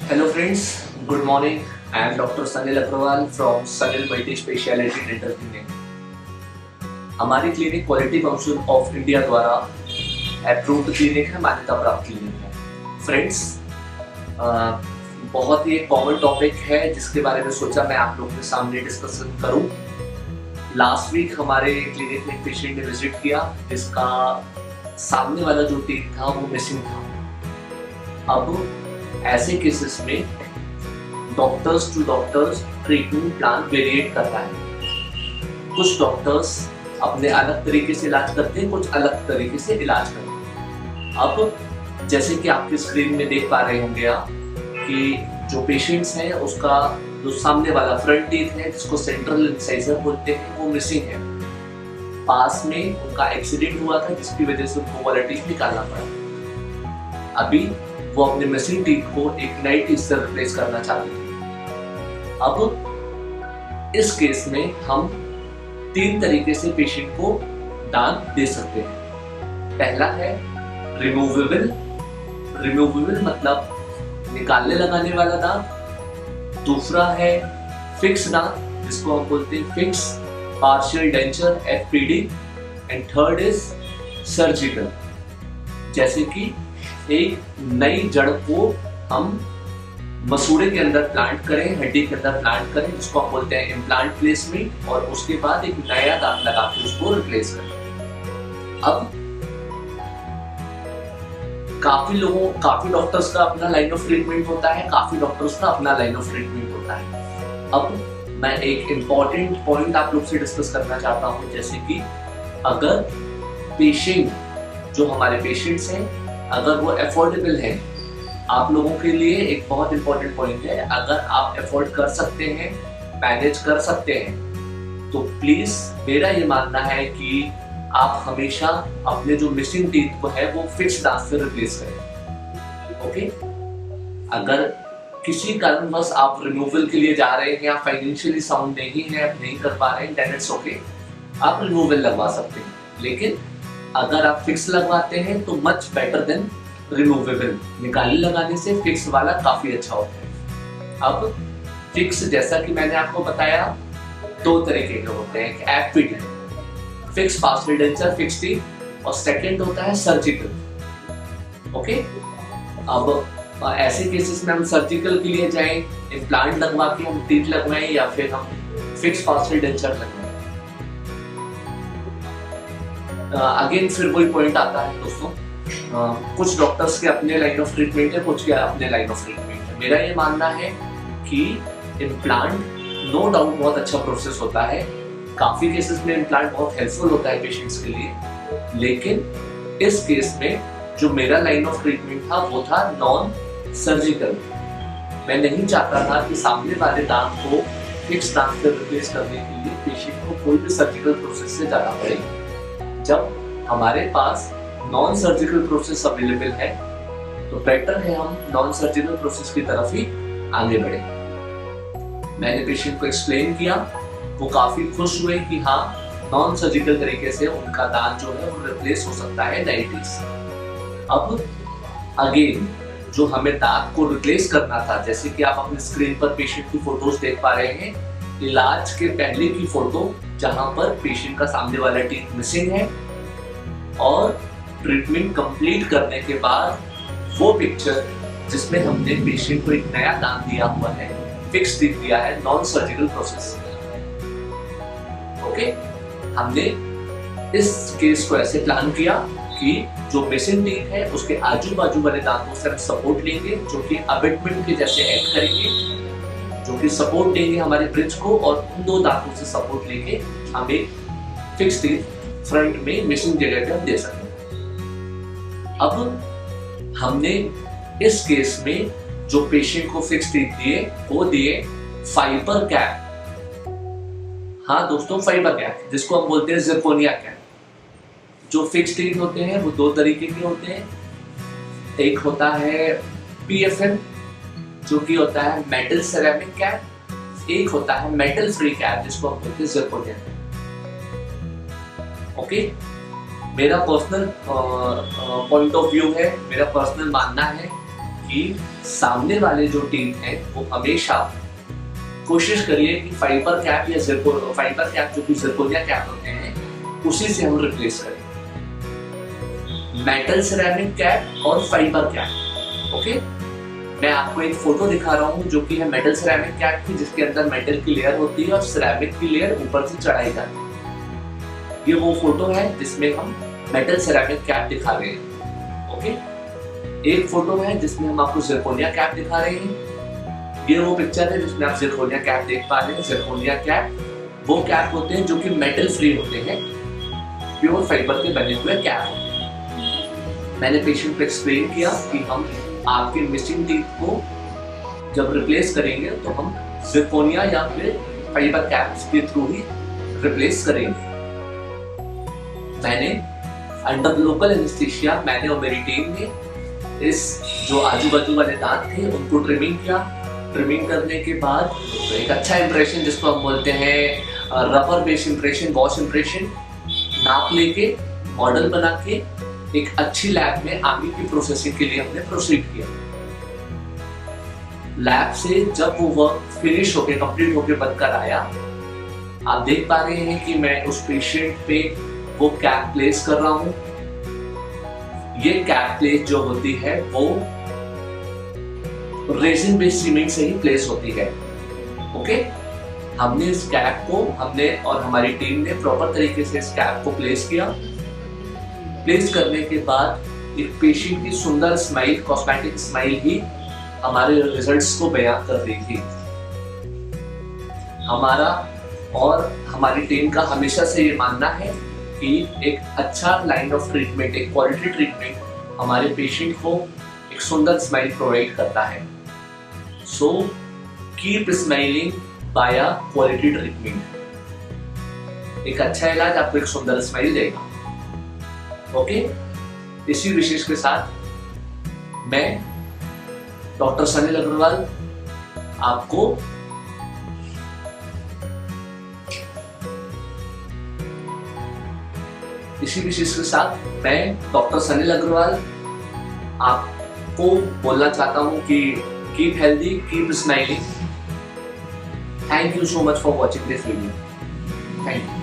Hello friends, good morning. I am Dr. Sanil Agrawal from Sanil Multi Speciality Dental Clinic. हमारी clinic quality council of India द्वारा approved clinic है, मान्यता प्राप्त clinic है। Friends, बहुत ही एक कॉमन टॉपिक है जिसके बारे में सोचा मैं आप लोगों के सामने डिस्कशन करूं। लास्ट वीक हमारे क्लिनिक में एक पेशेंट ने विजिट किया जिसका सामने वाला जो टीथ था वो मिसिंग था। अब ऐसे केसेस में doctors to doctors treatment plan variate करता है। कुछ डॉक्टर्स अपने अलग तरीके से इलाज करते हैं, कुछ अलग तरीके से इलाज करते हैं। अब जैसे कि आपकी स्क्रीन में देख पा रहे होंगे आप कि जो पेशेंट्स हैं उसका जो सामने वाला फ्रंट टीथ है जिसको सेंट्रल इंसाइजर बोलते हैं वो मिसिंग है। पास में उनका एक्सीडेंट हुआ था जिसकी वजह से उनको वाला टीथ निकालना पड़ा। अभी वो अपने मिसिंग टीथ को एक नई टीथ से रिप्लेस करना चाहते हैं। अब इस केस में हम 3 तरीके से पेशेंट को दांत दे सकते हैं। पहला है रिमूवेबल। रिमूवेबल मतलब निकालने लगाने वाला दांत। दूसरा है फिक्स दांत जिसको हम बोलते हैं fix partial denture FPD। And third is surgical, जैसे कि एक नई जड़ को हम मसूड़े के अंदर प्लांट करें, हड्डी के अंदर प्लांट करें, जिसको हम बोलते हैं इम्प्लांट प्लेसमेंट, और उसके बाद एक नया दांत लगा के उसको रिप्लेस करें। अब काफी डॉक्टर्स का अपना लाइन ऑफ ट्रीटमेंट होता है, काफी डॉक्टर्स का अपना लाइन ऑफ ट्रीटमेंट होता है। अब मैं एक इम्पॉर्टेंट पॉइंट आप लोग से डिस्कस करना चाहता हूँ, जैसे कि अगर पेशेंट जो हमारे पेशेंट्स हैं अगर वो अफोर्डेबल है, आप लोगों के लिए एक बहुत इंपॉर्टेंट पॉइंट है, अगर आप अफोर्ड कर सकते हैं, मैनेज कर सकते हैं, तो प्लीज मेरा ये मानना है कि आप हमेशा अपने जो मिसिंग टीथ को है वो फिक्स दांत से रिप्लेस करें। ओके, अगर किसी कारणवश आप रिमूवल के लिए जा रहे हैं या फाइनेंशियली साउंड नहीं है, आप नहीं कर पा रहे हैं, देन इट्स ओके, आप रिमूवल लगवा सकते हैं। लेकिन अगर आप फिक्स लगवाते हैं तो मच बेटर देन रिमूवेबल। निकालने लगाने से फिक्स वाला काफी अच्छा होता है। अब फिक्स जैसा कि मैंने आपको बताया 2 तरीके के होते हैं, एक FPD fix partial denture fix teeth, और सेकंड होता है सर्जिकल। ओके, अब ऐसे केसेस में हम सर्जिकल के लिए जाएं, इम्प्लांट लगवा के हम टीथ लगवाएं या फिर हम फिक्स पार्शियल डेंचर लगवाएं। अगेन फिर वही पॉइंट आता है दोस्तों, कुछ डॉक्टर्स के अपने लाइन ऑफ ट्रीटमेंट है, कुछ के अपने लाइन ऑफ ट्रीटमेंट है। मेरा ये मानना है कि इम्प्लांट नो डाउट बहुत अच्छा प्रोसेस होता है, काफी केसेस में इम्प्लांट बहुत हेल्पफुल होता है पेशेंट्स के लिए। लेकिन इस केस में जो मेरा लाइन ऑफ ट्रीटमेंट था वो था नॉन सर्जिकल। मैं नहीं चाहता था कि सामने वाले दांत को फिक्स दांत से रिप्लेस करने के लिए पेशेंट को कोई भी सर्जिकल प्रोसेस से जाना पड़े। जब हमारे पास नॉन सर्जिकल प्रोसेस अवेलेबल है तो बेटर है हम नॉन सर्जिकल प्रोसेस की तरफ ही आगे बढ़े। मैंने पेशेंट को एक्सप्लेन किया, वो काफी खुश हुए कि हाँ, नॉन सर्जिकल तरीके से उनका दांत जो है वो रिप्लेस हो सकता है डायबिटीज। अब अगेन जो हमें दांत को रिप्लेस करना था, जैसे कि आप अपने स्क्रीन पर पेशेंट की फोटोज देख पा रहे हैं, इलाज के पहले की फोटो जहां पर पेशेंट का सामने वाला टीथ मिसिंग है, और ट्रीटमेंट कंप्लीट करने के बाद वो पिक्चर जिसमें हमने पेशेंट को एक नया दांत दिया हुआ है, फिक्स टीथ दिया है, नॉन सर्जिकल प्रोसेस। ओके, हमने इस केस को ऐसे प्लान किया कि जो मिसिंग टीथ है उसके आजू बाजू वाले दांतों से हम सपोर्ट लेंगे, जो कि अबेटमेंट के जैसे एक्ट करेंगे, जो कि सपोर्ट देंगे हमारे ब्रिज को, और उन 2 दांतों से सपोर्ट लेके हम एक फिक्स टीथ फ्रंट में मिसिंग जगह पे हम दे सकते हैं। अब हमने इस केस में जो पेशेंट को फिक्स टीथ दिए वो दिए फाइबर कैप। हाँ दोस्तों, फाइबर कैप जिसको हम बोलते हैं जिरकोनिया कैप। जो फिक्स टीथ होते हैं वो 2 तरीके के होते हैं, एक होता है PFM जो कि होता है मेटल सेरेमिक कैप, एक होता है मेटल फ्री कैप जिसको हम बोलते हैं जिरकोनिया कैप। ओके, मेरा पर्सनल पॉइंट ऑफ व्यू है, मेरा पर्सनल मानना है कि सामने वाले जो टीथ हैं वो हमेशा कोशिश करिए कि फाइबर कैप या फाइबर कैप जो कि जिरकोनिया कैप होते हैं उसी से हम रिप्लेस करें। मेटल सिरेमिक कैप और फाइबर कैप। ओके, मैं आपको एक फोटो दिखा रहा हूँ जो कि है मेटल सिरेमिक कैप की, जिसके अंदर मेटल की लेयर होती है और सिरेमिक की लेयर ऊपर से चढ़ाई जाती है। ये वो फोटो है जिसमें हम मेटल सिरेमिक कैप दिखा रहे हैं। ओके, एक फोटो है जिसमें हम आपको जिरकोनिया कैप दिखा रहे हैं। ये वो पिक्चर है जिसमें आप जिरकोनिया कैप देख पा रहे हैं। जिरकोनिया कैप वो कैप होते हैं जो कि मेटल फ्री होते हैं, प्योर फाइबर के बने हुए कैप होते हैं। मैंने पेशेंट को एक्सप्लेन किया कि हम आपके मिसिंग टीथ को जब रिप्लेस करेंगे तो हम जिरकोनिया या फिर फाइबर कैप्स के थ्रू ही रिप्लेस करेंगे। मैंने अंडर लोकल एनेस्थीसिया, मैंने और मेरी टीम ने इस जो आजू बाजू वाले दांत थे उनको ट्रिमिंग किया। ट्रिमिंग करने के बाद तो एक अच्छा इंप्रेशन, जिसको हम बोलते हैं rubber base impression, wash impression, नाप लेके मॉडल बना के एक अच्छी लैब में आगे की प्रोसेसिंग के लिए हमने प्रोसीड किया। लैब से जब वो वर्क फिनिश होके कंप्लीट होके बनकर आया, आप देख पा रहे हैं कि मैं उस पेशेंट पे वो कैप प्लेस कर रहा हूं। ये कैप प्लेस जो होती है वो रेजिन बेस्ड सीमेंट से ही प्लेस होती है। ओके, हमने इस कैप को, हमने और हमारी टीम ने प्रॉपर तरीके से इस कैप को प्लेस किया। प्लेस करने के बाद एक पेशेंट की सुंदर स्माइल, कॉस्मेटिक स्माइल ही हमारे रिजल्ट्स को बयां कर रही थी। हमारा और हमारी टीम का हमेशा से ये मानना है कि एक अच्छा लाइन ऑफ ट्रीटमेंट, एक क्वालिटी ट्रीटमेंट हमारे पेशेंट को एक सुंदर स्माइल प्रोवाइड करता है। So keep smiling by a quality treatment. एक अच्छा इलाज आपको एक सुंदर स्माइल देगा। ओके, इसी विशेष के साथ मैं डॉक्टर सनील अग्रवाल आपको आपको बोलना चाहता हूं कि keep healthy, keep smiling. Thank you so much for watching this video. Thank you.